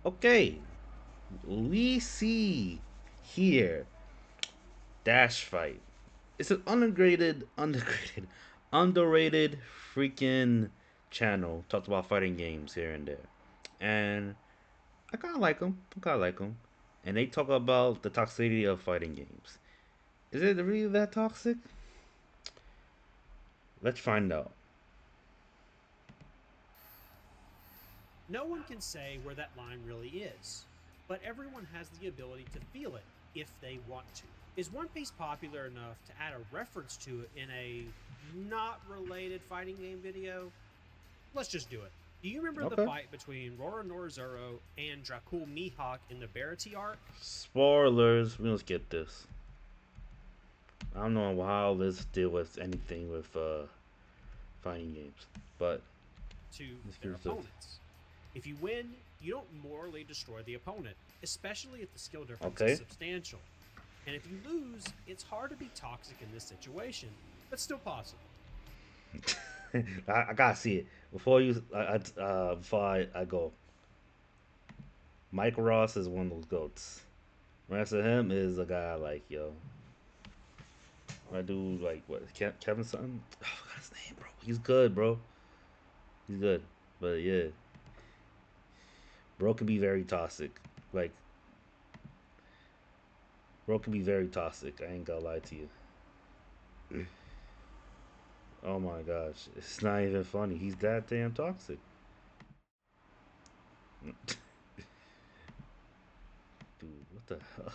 Okay, we see here Dash Fight. It's an underrated freaking channel. Talks about fighting games here and there, and I kind of like them. I kind of like them, and they talk about the toxicity of fighting games. Is it really that toxic? Let's find out. No one can say where that line really is, but everyone has the ability to feel it if they want to. Is One Piece popular enough to add a reference to it in a not related fighting game video? Let's just do it. Do you remember the Okay. fight between Roronoa Zoro and Dracul Mihawk in the Verity arc? Spoilers. We don't skip this. I don't know how this deal with anything with fighting games, but To let's their use this. opponents. If you win, you don't morally destroy the opponent, especially if the skill difference is Okay. substantial. And if you lose, it's hard to be toxic in this situation, but still possible. I gotta see it before I go. Mike Ross is one of those goats. Rest of him is a guy like yo. I do like what Kevin Sutton. Oh, I forgot his name, bro. He's good, bro. He's good, but yeah, bro can be very toxic. Like bro can be very toxic. I ain't gonna lie to you. Oh my gosh, it's not even funny. He's that damn toxic. Dude, what the hell?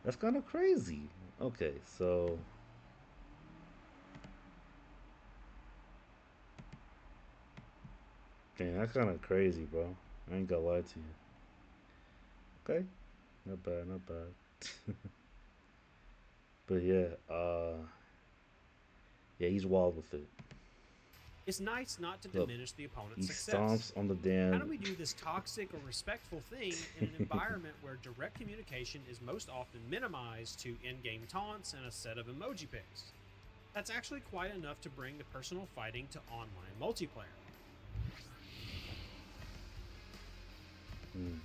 That's kind of crazy. Okay, so damn, that's kind of crazy, bro. I ain't gonna lie to you. Okay, not bad, not bad. But yeah, yeah, he's wild with it. It's nice not to Look, diminish the opponent's he success. stomps on the How do damn. we do this toxic or respectful thing in an environment where direct communication is most often minimized to in game taunts and a set of emoji pics? That's actually quite enough to bring the personal fighting to online multiplayer. Hmm,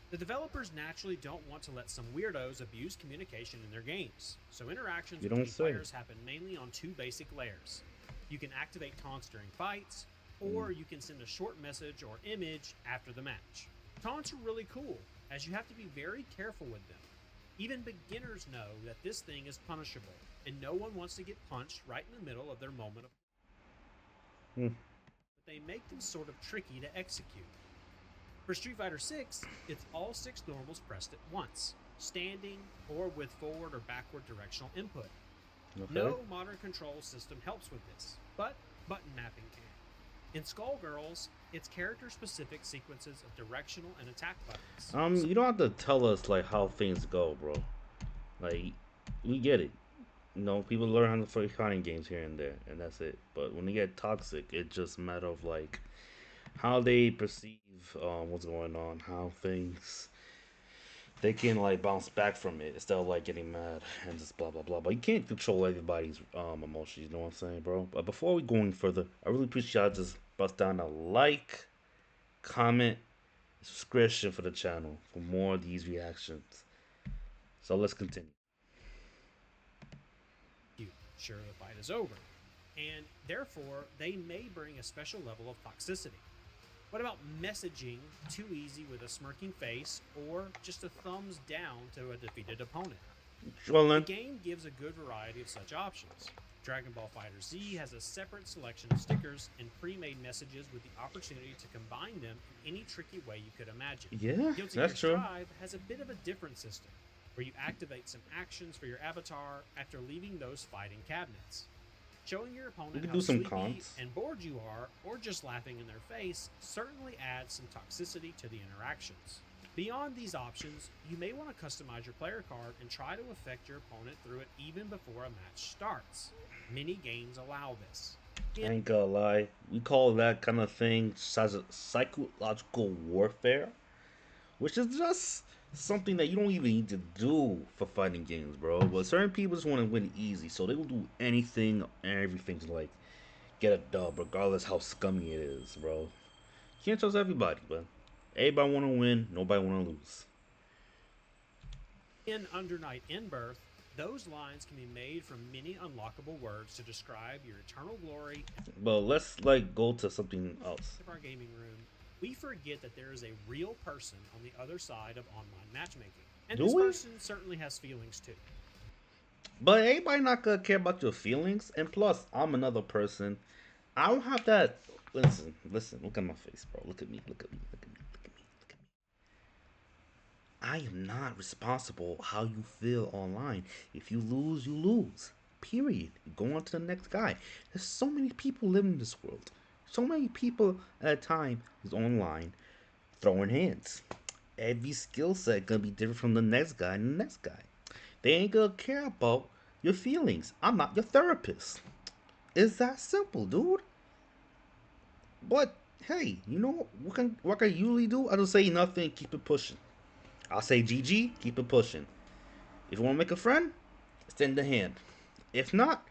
The developers naturally don't want to let some weirdos abuse communication in their games, so interactions you don't between say. players happen mainly on two basic layers. You can activate taunts during fights, Hmm. or you can send a short message or image after the match. Taunts are really cool, as you have to be very careful with them. Even beginners know that this thing is punishable, and no one wants to get punched right in the middle of their moment of. Hmm. But they make them sort of tricky to execute. For Street Fighter 6, it's all six normals pressed at once, standing or with forward or backward directional input. Okay. No modern control system helps with this, but button mapping can. In Skullgirls, it's character specific sequences of directional and attack buttons. So You don't have to tell us like how things go, bro. Like, we get it. You know, people learn how to play fighting games here and there, and that's it. But when they get toxic, it's just a matter of like how they perceive what's going on, how things they can like bounce back from it instead of like getting mad and just blah blah blah. But you can't control everybody's emotions. You know what I'm saying, bro? But before we go any further, I really appreciate y'all just bust down a like, comment, subscription for the channel for more of these reactions. So let's continue. you sure the fight is over. And therefore, they may bring a special level of toxicity. What about messaging too easy with a smirking face or just a thumbs down to a defeated opponent? The Trolling. game gives a good variety of such options. Dragon Ball Fighter Z has a separate selection of stickers and pre made messages with the opportunity to combine them in any tricky way you could imagine. Yeah, Guilty Gear that's true. Strive has a bit of a different system, where you activate some actions for your avatar after leaving those fighting cabinets. Showing your We opponent could how do some sleepy cons. and bored you are, or just laughing in their face, certainly adds some toxicity to the interactions. Beyond these options, you may want to customize your player card and try to affect your opponent through it even before a match starts. Many games allow this. I ain't gonna lie. We call that kind of thing psychological warfare, which is just something that you don't even need to do for fighting games, bro. But certain people just want to win easy, so they will do anything and everything to like get a dub, regardless how scummy it is, bro. Can't trust everybody, but. Everybody want to win. Nobody want to lose. In Under Night In-Birth, those lines can be made from many unlockable words to describe your eternal glory But let's like go to something else. of our gaming room. We forget that there is a real person on the other side of online matchmaking. And Do this we? person certainly has feelings too. But everybody not gonna care about your feelings. And plus, I'm another person. I don't have that. Listen, listen. Look at my face, bro. Look at me. Look at me. Look at me. Look at me. Look at me. I am not responsible how you feel online. If you lose, you lose. Period. You go on to the next guy. There's so many people living in this world. So many people at a time who's online throwing hands. Every skill set gonna be different from the next guy and the next guy. They ain't gonna care about your feelings. I'm not your therapist. It's that simple, dude. But hey, you know what can I usually do? I just say nothing, keep it pushing. I'll say GG, keep it pushing. If you want to make a friend, extend the hand. If not,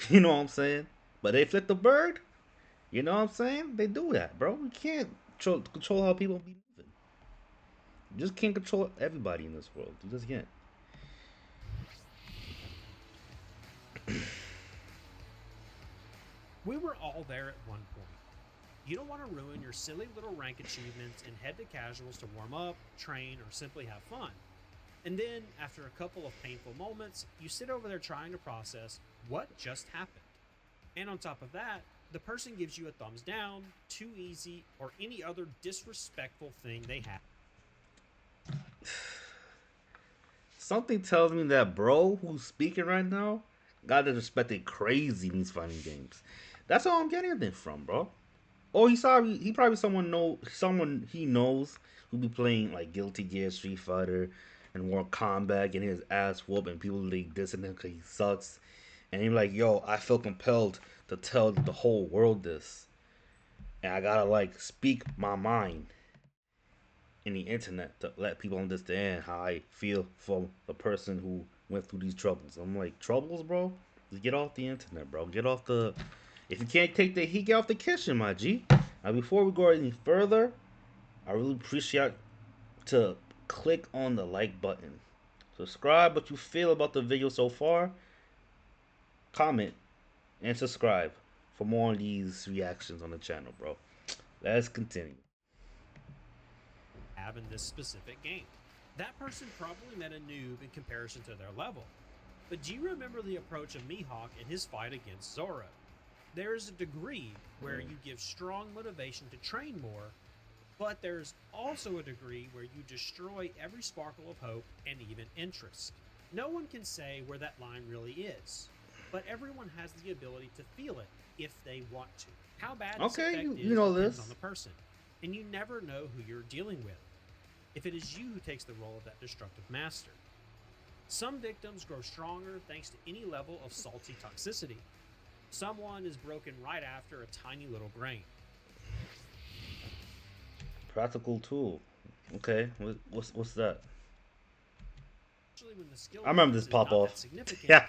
you know what I'm saying. But they flip the bird. You know what I'm saying? They do that, bro. You can't control how people be moving. You just can't control everybody in this world. You just can't. We were all there at one point. You don't want to ruin your silly little rank achievements and head to casuals to warm up, train, or simply have fun. And then, after a couple of painful moments, you sit over there trying to process what just happened. And on top of that, the person gives you a thumbs down, too easy, or any other disrespectful thing they have. Something tells me that bro who's speaking right now got disrespected crazy in these fighting games. That's all I'm getting it from, bro. Oh, he probably someone he knows who be playing like Guilty Gear, Street Fighter, and War Combat, getting his ass whooped, and people like dissing him because he sucks. And he's like, yo, I feel compelled to tell the whole world this, and I gotta like speak my mind in the internet to let people understand how I feel for the person who went through these troubles. I'm like, troubles, bro? Just get off the internet, bro. Get off the. If you can't take the heat, get off the kitchen, my G. Now, before we go any further, I really appreciate to click on the like button. Subscribe what you feel about the video so far. Comment and subscribe for more of these reactions on the channel, bro. Let's continue. In this specific game. That person probably met a noob in comparison to their level. But do you remember the approach of Mihawk in his fight against Zoro? There is a degree where you give strong motivation to train more, but there's also a degree where you destroy every sparkle of hope and even interest. No one can say where that line really is, but everyone has the ability to feel it if they want to. How bad this effect is you know depends this on the person, and you never know who you're dealing with. If it is you who takes the role of that destructive master. Some victims grow stronger thanks to any level of salty toxicity. Someone is broken right after a tiny little grain. Practical tool. Okay, what's that? Especially when the skill I remember this is pop not off. that significant,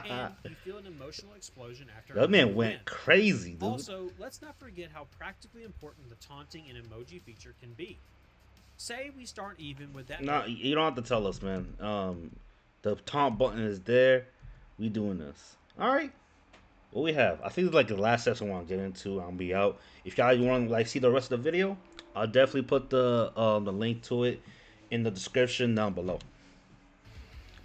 and you feel an emotional explosion after That man win. went crazy, dude. Also, let's not forget how practically important the taunting and emoji feature can be. Say we start even with that. No, you don't have to tell us, man. The taunt button is there. We doing this. All right. What we have? I think it's like the last section I want to get into. I'll be out. If y'all want to like see the rest of the video, I'll definitely put the link to it in the description down below.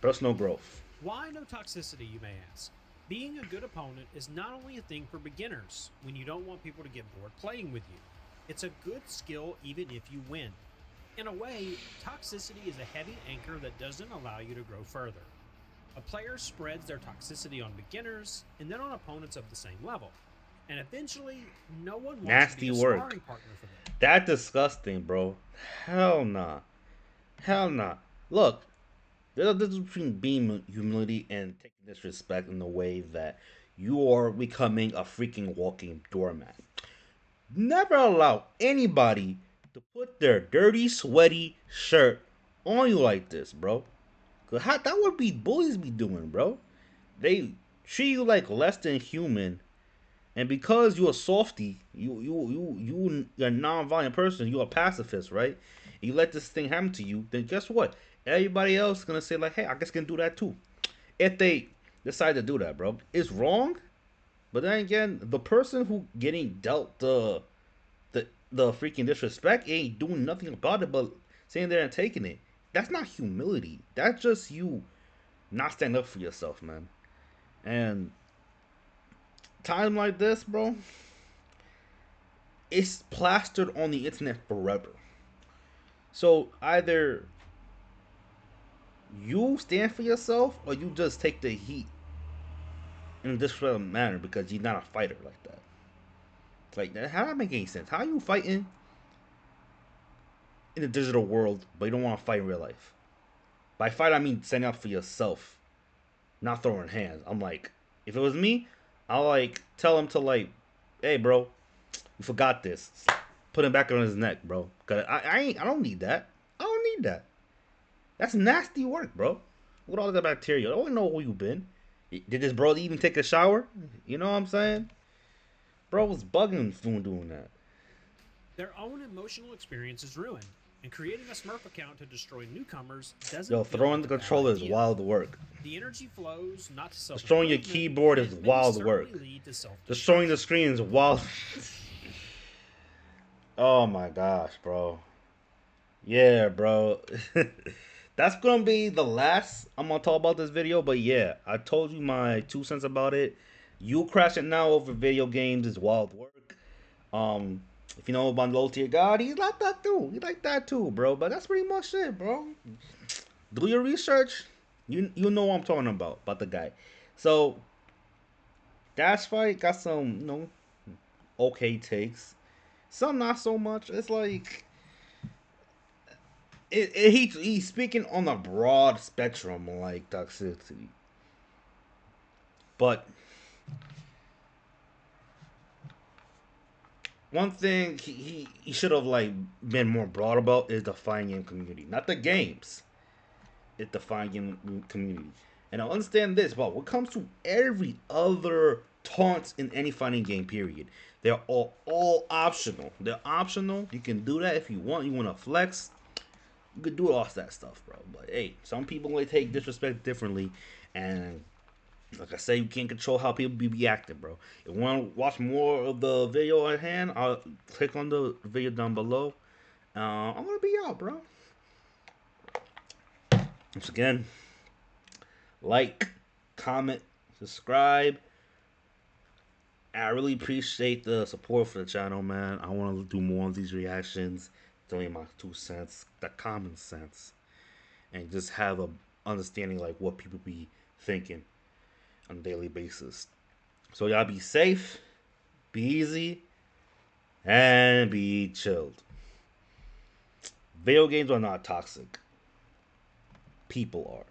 Personal growth. Why no toxicity, you may ask? Being a good opponent is not only a thing for beginners when you don't want people to get bored playing with you. It's a good skill even if you win. In a way, toxicity is a heavy anchor that doesn't allow you to grow further. A player spreads their toxicity on beginners and then on opponents of the same level. And eventually, no one wants Nasty to be a work. sparring partner for them. That disgusting, bro. Hell nah. Hell nah. Look, there's a difference between being humility and taking disrespect in the way that you are becoming a freaking walking doormat. Never allow anybody to put their dirty, sweaty shirt on you like this, bro. Cause that would be bullies be doing, bro. They treat you like less than human, And because you're a softy, you're a non-violent person, you're a pacifist, right? You let this thing happen to you, then guess what? Everybody else is gonna say like, hey, I guess I can do that too. If they decide to do that, bro, it's wrong. But then again, the person who getting dealt the freaking disrespect ain't doing nothing about it, but sitting there and taking it. That's not humility. That's just you not standing up for yourself, man. And time like this, bro, it's plastered on the internet forever. So either you stand for yourself or you just take the heat in a disrespectful manner because you're not a fighter like that. Like, how that make any sense? How are you fighting in the digital world, but you don't want to fight in real life? By fight, I mean standing up for yourself, not throwing hands. I'm like, if it was me, I'll like tell him to like, hey, bro, you forgot this. Put him back on his neck, bro. Cause I don't need that. I don't need that. That's nasty work, bro. With all the bacteria, I don't know who you been. Did this bro even take a shower? You know what I'm saying? Bro was bugging from doing that. Their own emotional experience is ruined, and creating a Smurf account to destroy newcomers doesn't Yo, feel throwing like the a bad controller is idea. wild work. The energy flows not to Destroying your self-improvement, keyboard and is it may wild certainly work. lead to Destroying self-destruction. the screen is wild. Oh my gosh, bro. Yeah, bro. That's gonna be the last I'm gonna talk about this video, but yeah, I told you my 2 cents about it. You crashing now over video games is wild work. Um, if you know about low tier God, he's like that too. He like that too, bro. But that's pretty much it, bro. Do your research. You know what I'm talking about the guy. So Dash Fight got some okay takes. Some not so much. It's like he's speaking on a broad spectrum like toxicity, but one thing he should have like been more broad about is the fighting game community, not the games. It's the fighting game community, and I understand this, but when it comes to every other taunts in any fighting game, period, they're all optional. They're optional. You can do that if you want. You want to flex. You could do all that stuff, bro. But hey, some people may take disrespect differently, and like I say, you can't control how people be reacting, bro. If you want to watch more of the video at hand, I'll click on the video down below. I'm gonna be out, bro. Once again, like, comment, subscribe. I really appreciate the support for the channel, man. I want to do more of these reactions. Telling my 2 cents, the common sense, and just have a understanding like what people be thinking on a daily basis. So y'all be safe, be easy, and be chilled. Video games are not toxic. People are.